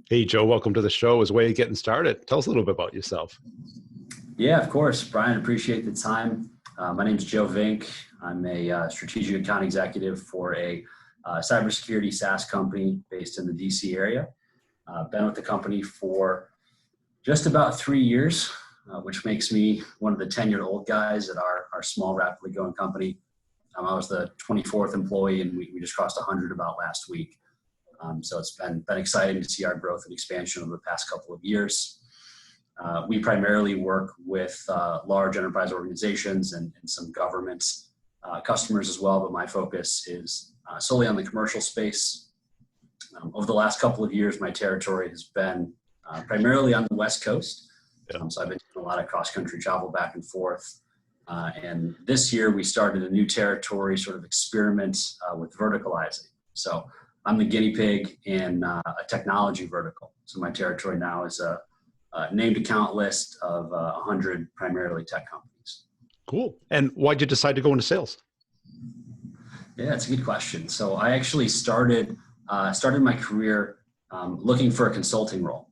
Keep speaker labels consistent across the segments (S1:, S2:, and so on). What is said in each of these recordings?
S1: Hey, Joe, welcome to the show. As a way of getting started, tell us a little bit about yourself.
S2: Yeah, of course, Brian, appreciate the time. My name is Joe Vink. I'm a strategic account executive for a cybersecurity SaaS company based in the DC area. Been with the company for just about 3 years, which makes me one of the tenured-old guys at our small, rapidly growing company. I was the 24th employee, and we just crossed 100 about last week. So it's been exciting to see our growth and expansion over the past couple of years. We primarily work with large enterprise organizations and some government customers as well, but my focus is solely on the commercial space. Over the last couple of years, my territory has been primarily on the West Coast. So I've been doing a lot of cross-country travel back and forth. And this year, we started a new territory sort of experiment with verticalizing. So I'm the guinea pig in a technology vertical. So my territory now is a named account list of 100 primarily tech companies.
S1: Cool. And why'd you decide to go into sales?
S2: Yeah, it's a good question. So I actually started my career looking for a consulting role,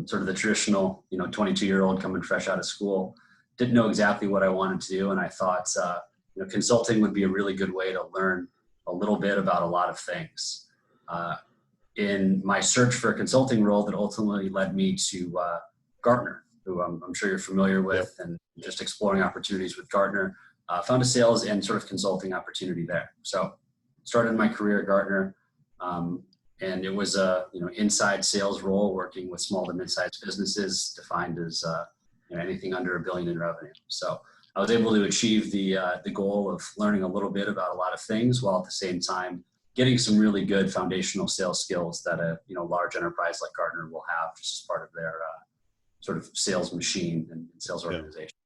S2: sort of the traditional, 22-year-old coming fresh out of school. Didn't know exactly what I wanted to do, and I thought, consulting would be a really good way to learn a little bit about a lot of things. In my search for a consulting role that ultimately led me to Gartner, who I'm sure you're familiar with, and just exploring opportunities with Gartner, found a sales and sort of consulting opportunity there. So started my career at Gartner, and it was a inside sales role working with small to mid-sized businesses defined as anything under $1 billion in revenue. So I was able to achieve the goal of learning a little bit about a lot of things while at the same time getting some really good foundational sales skills that a large enterprise like Gartner will have just as part of their sort of sales machine and sales organization.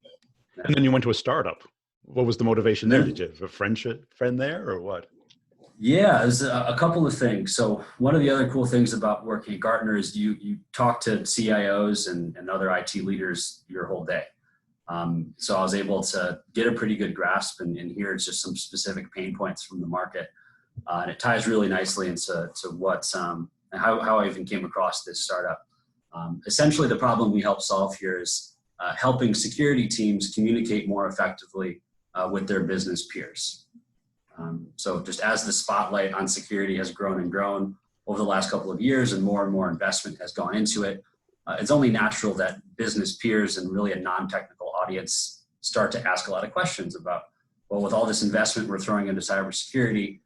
S2: Yeah.
S1: And then you went to a startup. What was the motivation there? Did you have a friend there or what?
S2: Yeah, it was a couple of things. So one of the other cool things about working at Gartner is you talk to CIOs and other IT leaders your whole day. So I was able to get a pretty good grasp and hear just some specific pain points from the market. And it ties really nicely into what how I even came across this startup. Essentially, the problem we help solve here is helping security teams communicate more effectively with their business peers. So just as the spotlight on security has grown and grown over the last couple of years and more investment has gone into it, it's only natural that business peers and really a non-technical audience start to ask a lot of questions about, well, with all this investment we're throwing into cybersecurity,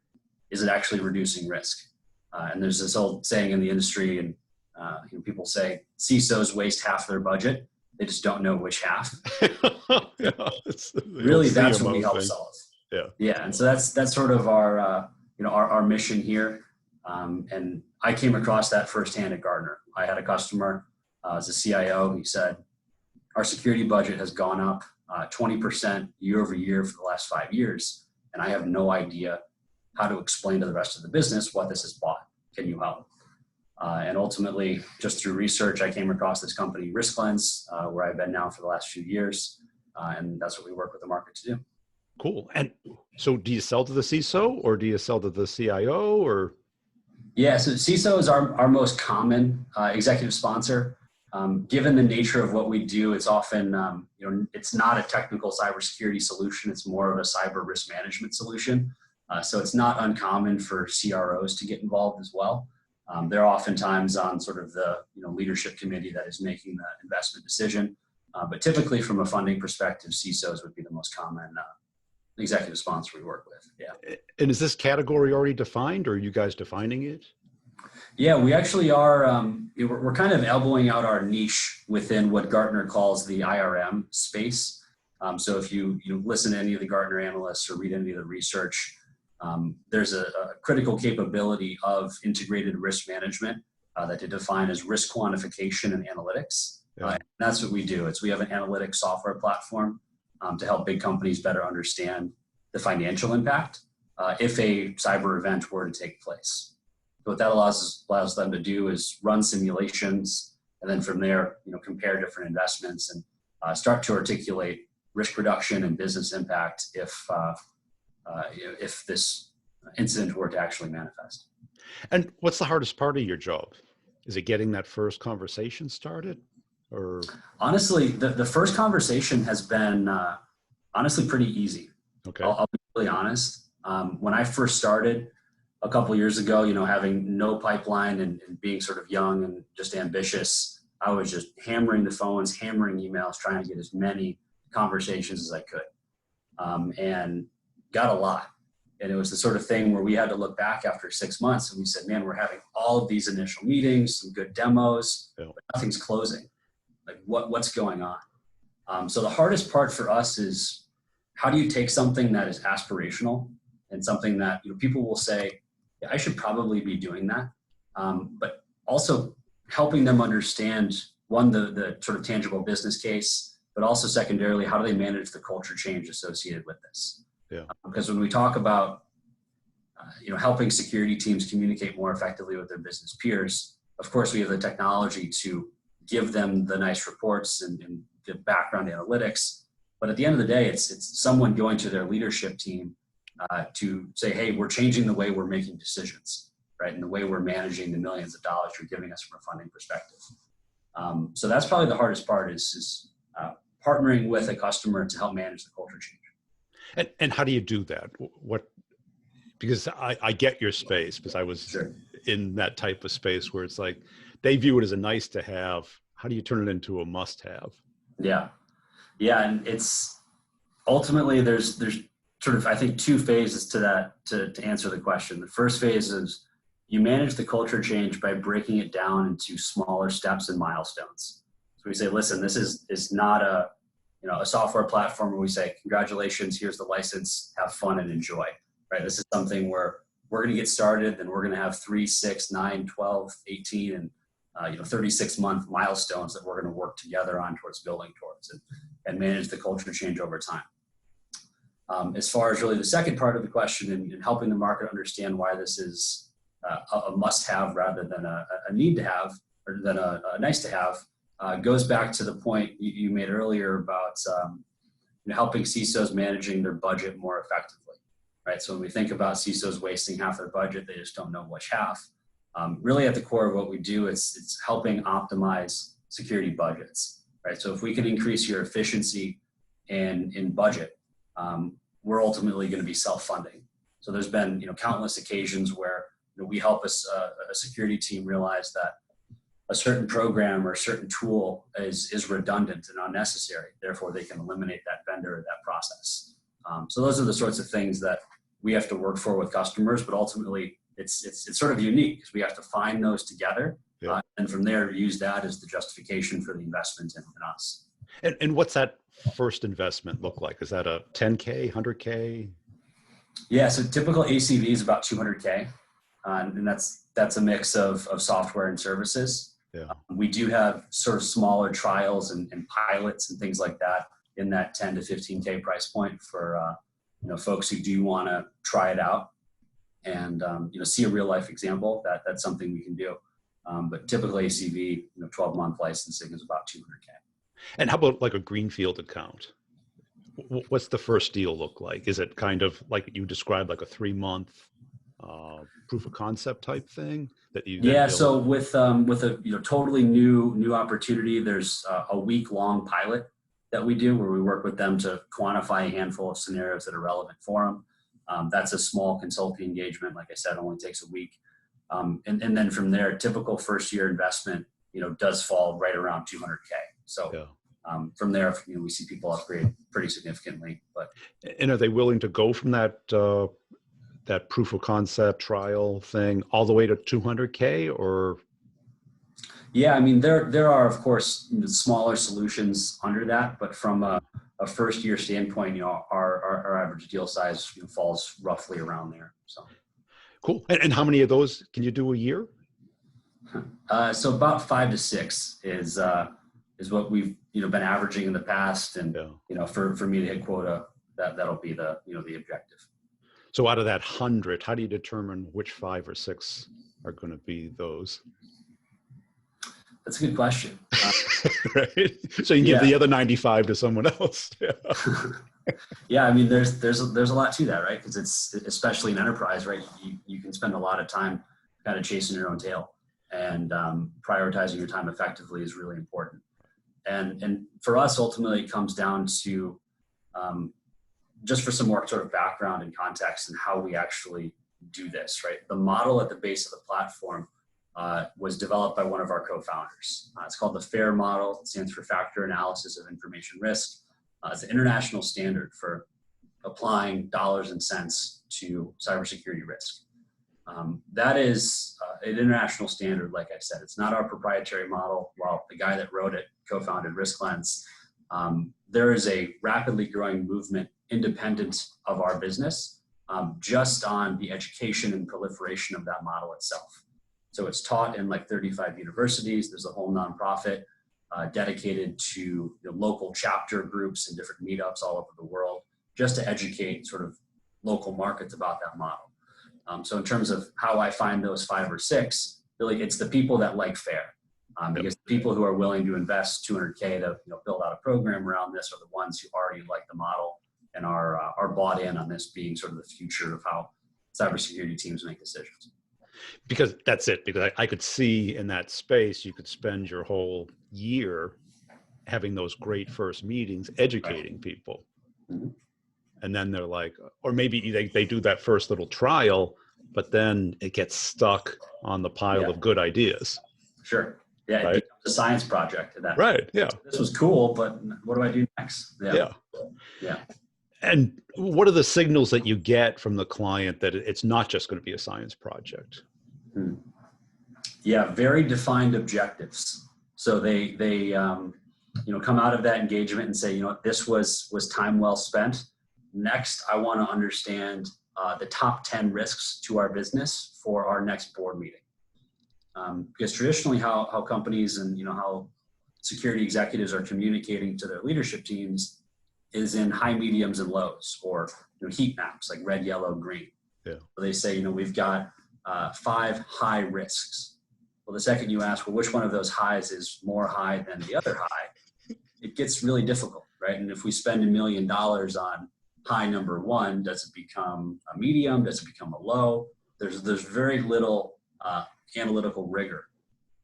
S2: is it actually reducing risk? And there's this old saying in the industry, and people say CISOs waste half their budget. They just don't know which half. Really, that's what we help solve. Yeah, and so that's sort of our mission here. And I came across that firsthand at Gartner. I had a customer as a CIO. He said, our security budget has gone up 20% year over year for the last 5 years, and I have no idea how to explain to the rest of the business what this has bought. Can you help? And ultimately, just through research, I came across this company, RiskLens, where I've been now for the last few years. And that's what we work with the market to do.
S1: Cool. And so do you sell to the CISO or do you sell to the CIO or?
S2: Yeah, so CISO is our most common executive sponsor. Given the nature of what we do, it's often, it's not a technical cybersecurity solution. It's more of a cyber risk management solution. So it's not uncommon for CROs to get involved as well. They're oftentimes on sort of the leadership committee that is making the investment decision. But typically from a funding perspective, CISOs would be the most common executive sponsor we work with. Yeah.
S1: And is this category already defined or are you guys defining it?
S2: Yeah, we actually are, we're kind of elbowing out our niche within what Gartner calls the IRM space. So if you listen to any of the Gartner analysts or read any of the research, there's a critical capability of integrated risk management that they define as risk quantification and analytics. And that's what we do. We have an analytics software platform to help big companies better understand the financial impact if a cyber event were to take place. So what that allows them to do is run simulations, and then from there, compare different investments and start to articulate risk reduction and business impact if this incident were to actually manifest.
S1: And what's the hardest part of your job? Is it getting that first conversation started, or?
S2: Honestly, the first conversation has been honestly pretty easy.
S1: Okay.
S2: I'll be really honest. When I first started a couple years ago, having no pipeline and being sort of young and just ambitious, I was just hammering the phones, hammering emails, trying to get as many conversations as I could, and got a lot. And it was the sort of thing where we had to look back after 6 months and we said, man, we're having all of these initial meetings, some good demos, but nothing's closing. Like what's going on? So the hardest part for us is, how do you take something that is aspirational and something that people will say, yeah, I should probably be doing that, but also helping them understand, one, the sort of tangible business case, but also secondarily, how do they manage the culture change associated with this?
S1: Yeah.
S2: Because when we talk about helping security teams communicate more effectively with their business peers, of course we have the technology to give them the nice reports and the background analytics. But at the end of the day, it's someone going to their leadership team to say, hey, we're changing the way we're making decisions, right? And the way we're managing the millions of dollars you're giving us from a funding perspective. So that's probably the hardest part is partnering with a customer to help manage the culture change.
S1: And how do you do that? Because I get your space, because I was in that type of space where it's like, they view it as a nice to have. How do you turn it into a must have?
S2: Yeah. And it's ultimately, there's sort of, I think, two phases to that to answer the question. The first phase is you manage the culture change by breaking it down into smaller steps and milestones. So we say, listen, this is not a software platform where we say, congratulations, here's the license, have fun and enjoy, right? This is something where we're going to get started, then we're going to have 3, 6, 9, 12, 18, and 36-month milestones that we're going to work together on towards building towards and manage the culture change over time. As far as really the second part of the question and helping the market understand why this is a must-have rather than a need to have, or than a nice to have, goes back to the point you made earlier about helping CISOs managing their budget more effectively, right? So when we think about CISOs wasting half their budget, they just don't know which half. Really at the core of what we do, it's helping optimize security budgets, right? So if we can increase your efficiency in budget, we're ultimately going to be self-funding. So there's been countless occasions where we help a security team realize that a certain program or a certain tool is redundant and unnecessary. Therefore, they can eliminate that vendor or that process. So those are the sorts of things that we have to work for with customers, but ultimately it's sort of unique because we have to find those together, and from there use that as the justification for the investment in us.
S1: And what's that first investment look like? Is that a 10K, 100K?
S2: Yeah, so typical ACV is about 200K, and that's a mix of software and services.
S1: Yeah.
S2: We do have sort of smaller trials and pilots and things like that in that 10 to 15K price point for folks who do want to try it out and see a real life example. That's something we can do. But typically ACV, 12-month licensing is about 200K.
S1: And how about like a greenfield account? What's the first deal look like? Is it kind of like you described, like a 3-month proof of concept type thing that you?
S2: Yeah. So with a totally new opportunity, there's a week-long pilot that we do where we work with them to quantify a handful of scenarios that are relevant for them. That's a small consulting engagement. Like I said, only takes a week. And then from there, typical first year investment, does fall right around 200K. So from there, we see people upgrade pretty significantly.
S1: And are they willing to go from that that proof of concept trial thing all the way to 200K or?
S2: Yeah, I mean, there are, of course, smaller solutions under that, but from a first year standpoint, our average deal size falls roughly around there. So
S1: cool. And how many of those can you do a year?
S2: So about 5 to 6 is what we've been averaging in the past, and for me to hit quota, that'll be the the objective.
S1: So out of that 100, how do you determine which 5 or 6 are going to be those?
S2: That's a good question.
S1: Right. So you can give the other 95 to someone else.
S2: Yeah, I mean, there's a lot to that, right? Because it's especially in enterprise, right? You can spend a lot of time kind of chasing your own tail, and prioritizing your time effectively is really important. And for us, ultimately, it comes down to just for some more sort of background and context and how we actually do this, right? The model at the base of the platform was developed by one of our co-founders. It's called the FAIR model. It stands for Factor Analysis of Information Risk. It's an international standard for applying dollars and cents to cybersecurity risk. That is an international standard, like I said. It's not our proprietary model. While the guy that wrote it co-founded RiskLens, there is a rapidly growing movement independent of our business, just on the education and proliferation of that model itself. So it's taught in like 35 universities. There's a whole nonprofit dedicated to local chapter groups and different meetups all over the world, just to educate sort of local markets about that model. So in terms of how I find those 5 or 6, really it's the people that like FAIR. Because the people who are willing to invest $200K to build out a program around this are the ones who already like the model and are bought in on this being sort of the future of how cybersecurity teams make decisions.
S1: Because that's it. Because I could see in that space, you could spend your whole year having those great first meetings, educating people. Mm-hmm. And then they're like, or maybe they do that first little trial, but then it gets stuck on the pile of good ideas.
S2: Sure. Yeah, right? It becomes a science project.
S1: Right, yeah.
S2: This was cool, but what do I do next?
S1: Yeah.
S2: Yeah.
S1: And what are the signals that you get from the client that it's not just going to be a science project?
S2: Yeah, very defined objectives. So they come out of that engagement and say, this was time well spent. Next, I want to understand the top 10 risks to our business for our next board meeting. Because traditionally how companies and how security executives are communicating to their leadership teams is in high, mediums, and lows, or heat maps like red, yellow, green. Yeah. So they say, we've got 5 high risks. Well, the second you ask, well, which one of those highs is more high than the other high, it gets really difficult, right? And if we spend $1 million on high number 1, does it become a medium? Does it become a low? There's very little analytical rigor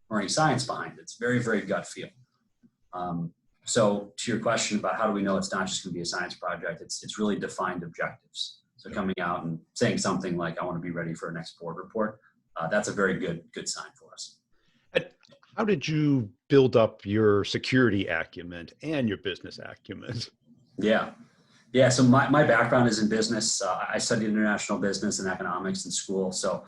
S2: or any science behind it. It's very, very gut feel. So to your question about how do we know it's not just going to be a science project, it's really defined objectives. So coming out and saying something like, I want to be ready for a next board report, that's a very good sign for us.
S1: And how did you build up your security acumen and your business acumen?
S2: Yeah. So my background is in business. I studied international business and economics in school. So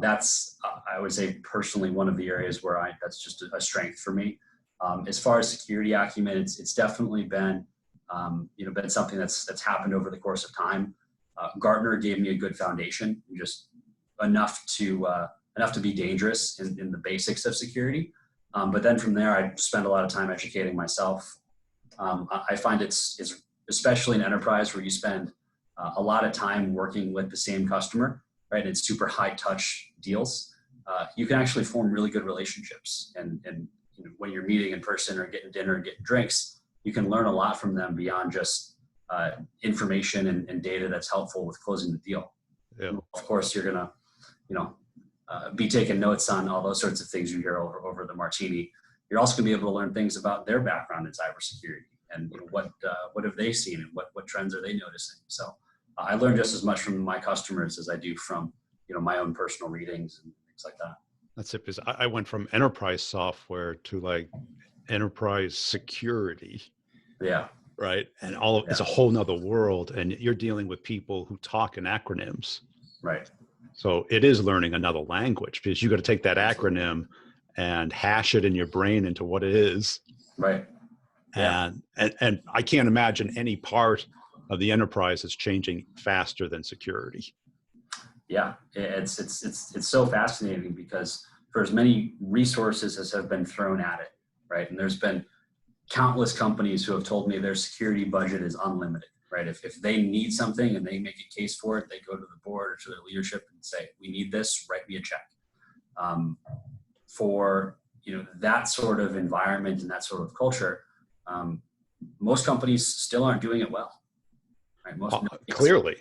S2: that's, I would say personally, one of the areas where that's just a strength for me. As far as security acumen, it's definitely been, been something that's happened over the course of time. Gartner gave me a good foundation, just enough to be dangerous in the basics of security. But then from there, I spend a lot of time educating myself. I find it's especially in enterprise where you spend a lot of time working with the same customer, right? It's super high touch deals. You can actually form really good relationships. And when you're meeting in person or getting dinner and getting drinks, you can learn a lot from them beyond just information and data that's helpful with closing the deal. Yeah. Of course, you're going to, be taking notes on all those sorts of things you hear over the martini. You're also going to be able to learn things about their background in cybersecurity and what have they seen and what trends are they noticing. So I learn just as much from my customers as I do from my own personal readings and things like that.
S1: That's it. Because I went from enterprise software to like enterprise security.
S2: Yeah.
S1: Right. And it's a whole nother world. And you're dealing with people who talk in acronyms.
S2: Right.
S1: So it is learning another language because you got to take that acronym and hash it in your brain into what it is.
S2: Right.
S1: Yeah. And I can't imagine any part of the enterprise is changing faster than security.
S2: Yeah, it's so fascinating because for as many resources as have been thrown at it, right? And there's been countless companies who have told me their security budget is unlimited, right? If they need something and they make a case for it, they go to the board or to their leadership and say, we need this, write me a check. For that sort of environment and that sort of culture, most companies still aren't doing it well. Right?
S1: Clearly,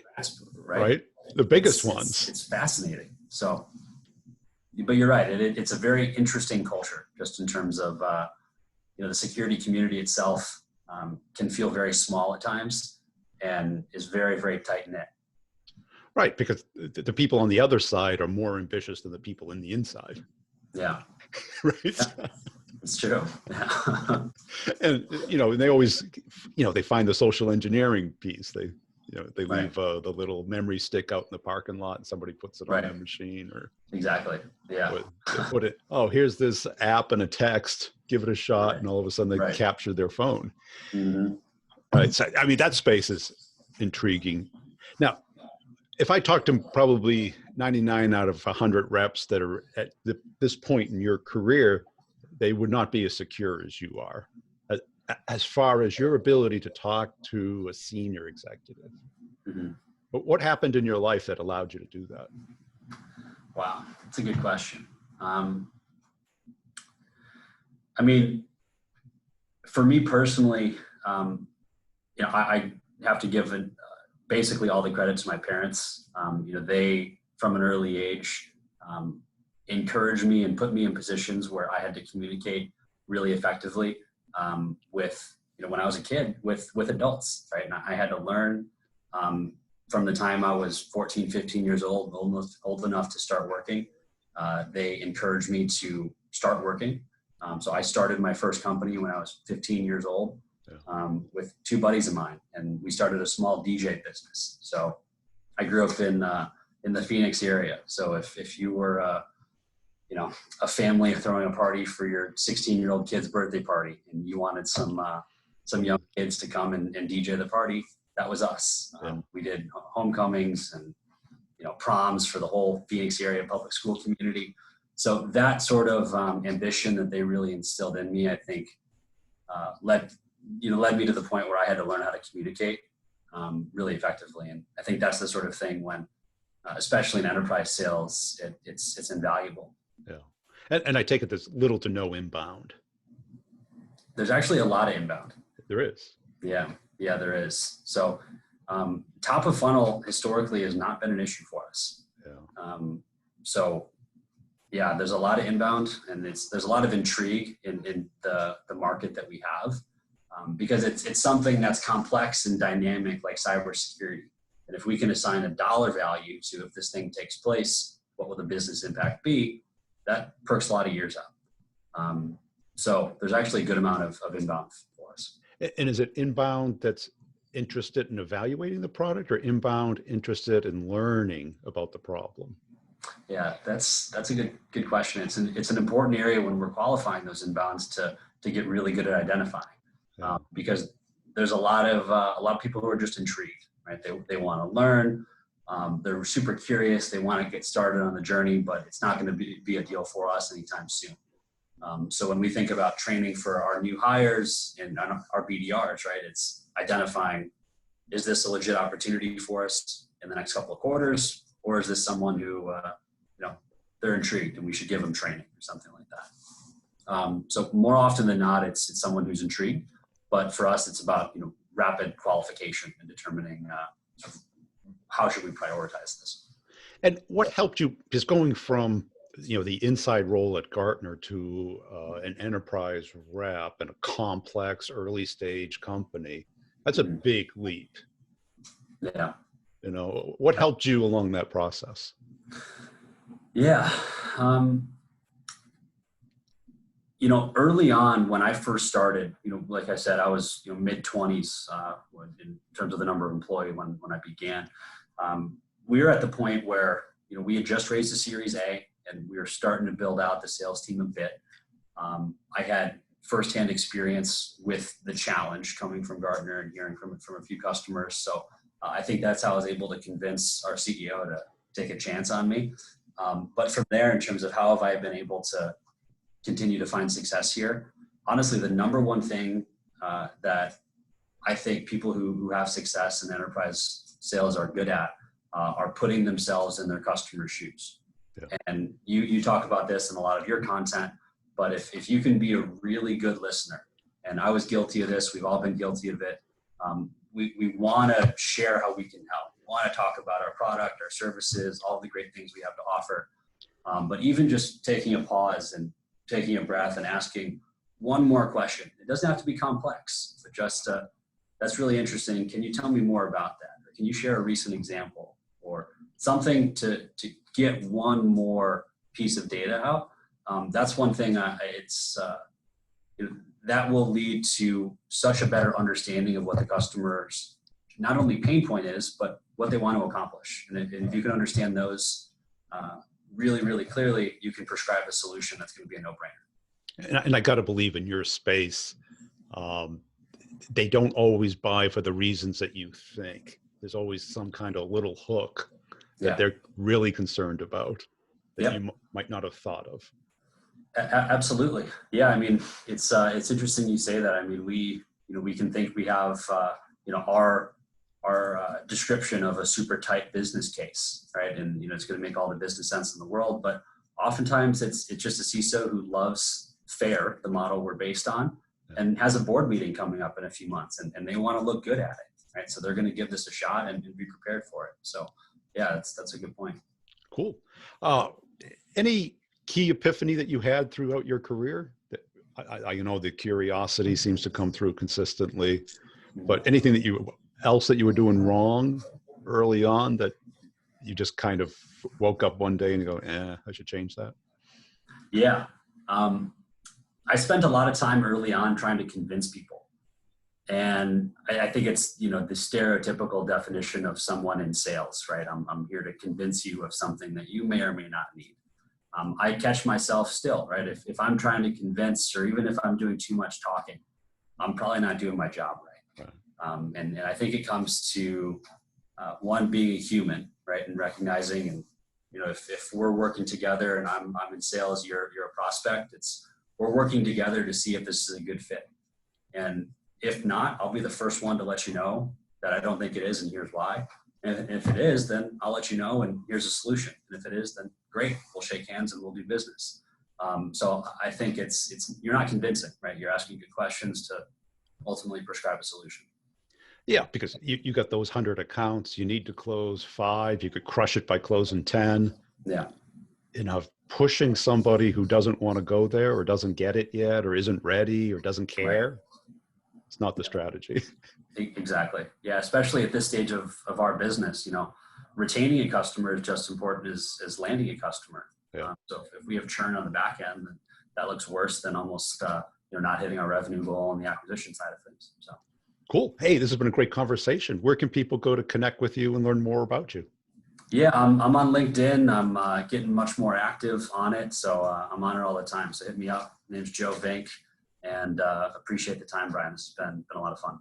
S1: right? The biggest ones.
S2: It's fascinating. So, but you're right. It's a very interesting culture, just in terms of the security community itself can feel very small at times, and is very, very tight knit.
S1: Right, because the people on the other side are more ambitious than the people in the inside.
S2: Yeah,
S1: right.
S2: Yeah. It's true. Yeah.
S1: And they always, they find the social engineering piece. They
S2: Right.
S1: leave the little memory stick out in the parking lot, and somebody puts it
S2: Right.
S1: on their machine, or
S2: Exactly. Yeah.
S1: put it. Oh, here's this app and a text. Give it a shot,
S2: Right.
S1: and all of a sudden they
S2: Right.
S1: capture their phone.
S2: Mm-hmm.
S1: Right. So, I mean, that space is intriguing. Now, if I talk to probably 99 out of 100 reps that are at this point in your career, they would not be as secure as you are, as far as your ability to talk to a senior executive.
S2: Mm-hmm.
S1: But what happened in your life that allowed you to do that?
S2: Wow, that's a good question. I mean, for me personally, I have to give basically all the credit to my parents. They, from an early age, encouraged me and put me in positions where I had to communicate really effectively with, when I was a kid, with adults, right? And I had to learn from the time I was 14, 15 years old, almost old enough to start working. They encouraged me to start working. So I started my first company when I was 15 years old. With two buddies of mine, and we started a small DJ business. So I grew up in the Phoenix area. So if you were a family throwing a party for your 16-year-old kid's birthday party, and you wanted some young kids to come and DJ the party, that was us. We did homecomings and proms for the whole Phoenix area public school community. So that sort of ambition that they really instilled in me, I think, led me to the point where I had to learn how to communicate really effectively. And I think that's the sort of thing when, especially in enterprise sales, it's invaluable.
S1: Yeah. And I take it there's little to no inbound.
S2: There's actually a lot of inbound.
S1: There is.
S2: Yeah, there is. So top of funnel historically has not been an issue for us. Yeah. So yeah, there's a lot of inbound, and there's a lot of intrigue in the market that we have. Because it's something that's complex and dynamic, like cybersecurity. And if we can assign a dollar value to, if this thing takes place, what will the business impact be? That perks a lot of ears up. So there's actually a good amount of inbound for us.
S1: And is it inbound that's interested in evaluating the product, or inbound interested in learning about the problem?
S2: Yeah, that's a good question. It's an important area when we're qualifying those inbounds to get really good at identifying. Because there's a lot of people who are just intrigued, right? They want to learn. They're super curious. They want to get started on the journey, but it's not going to be a deal for us anytime soon. So when we think about training for our new hires and our BDRs, right, it's identifying, is this a legit opportunity for us in the next couple of quarters, or is this someone who, they're intrigued and we should give them training or something like that. So more often than not, it's someone who's intrigued. But for us, it's about rapid qualification and determining how should we prioritize this.
S1: And what helped you, because going from the inside role at Gartner to an enterprise rep in a complex early stage company, that's a big leap.
S2: Yeah.
S1: What helped you along that process?
S2: Yeah. Early on when I first started, like I said, I was mid-20s in terms of the number of employees when I began. We were at the point where we had just raised a Series A, and we were starting to build out the sales team a bit. I had firsthand experience with the challenge coming from Gartner and hearing from a few customers. So I think that's how I was able to convince our CEO to take a chance on me. But from there, in terms of how have I been able to continue to find success here, honestly, the number one thing that I think people who have success in enterprise sales are good at are putting themselves in their customers' shoes. Yeah. And you talk about this in a lot of your content, but if you can be a really good listener, and I was guilty of this, we've all been guilty of it. We want to share how we can help. We want to talk about our product, our services, all the great things we have to offer. But even just taking a pause and taking a breath and asking one more question. It doesn't have to be complex, but just that's really interesting. Can you tell me more about that? Or can you share a recent example or something to get one more piece of data out? That's one thing. That will lead to such a better understanding of what the customer's not only pain point is, but what they want to accomplish. And if you can understand those really, really clearly, you can prescribe a solution that's going to be a no-brainer.
S1: And I got to believe in your space, they don't always buy for the reasons that you think. There's always some kind of little hook that they're really concerned about that you might not have thought of.
S2: Absolutely. Yeah. I mean, it's interesting you say that. I mean, we can think we have, our description of a super tight business case, right? And, it's going to make all the business sense in the world, but oftentimes it's just a CISO who loves FAIR, the model we're based on, and has a board meeting coming up in a few months and they want to look good at it, right? So they're going to give this a shot and be prepared for it. So yeah, that's a good point.
S1: Cool. Any key epiphany that you had throughout your career? I know the curiosity seems to come through consistently, but anything else that you were doing wrong early on that you just kind of woke up one day and you go, I should change that?
S2: Yeah. I spent a lot of time early on trying to convince people. And I think it's, the stereotypical definition of someone in sales, right? I'm here to convince you of something that you may or may not need. I catch myself still, right? If I'm trying to convince, or even if I'm doing too much talking, I'm probably not doing my job right. And I think it comes to one, being a human, right? And recognizing, and if we're working together and I'm in sales, you're a prospect, we're working together to see if this is a good fit. And if not, I'll be the first one to let you know that I don't think it is, and here's why. And if it is, then I'll let you know, and here's a solution. And if it is, then great, we'll shake hands and we'll do business. So I think you're not convincing, right? You're asking good questions to ultimately prescribe a solution.
S1: Yeah, because you got those 100 accounts, you need to close 5, you could crush it by closing 10.
S2: Yeah.
S1: Pushing somebody who doesn't want to go there or doesn't get it yet or isn't ready or doesn't care, right. It's not the strategy.
S2: Exactly. Yeah, especially at this stage of our business, retaining a customer is just as important as landing a customer. Yeah. So if we have churn on the back end, then that looks worse than almost not hitting our revenue goal on the acquisition side of things. So
S1: cool. Hey, this has been a great conversation. Where can people go to connect with you and learn more about you?
S2: Yeah, I'm on LinkedIn. I'm getting much more active on it, so I'm on it all the time. So hit me up. My name's Joe Vink, and appreciate the time, Brian. This has been a lot of fun.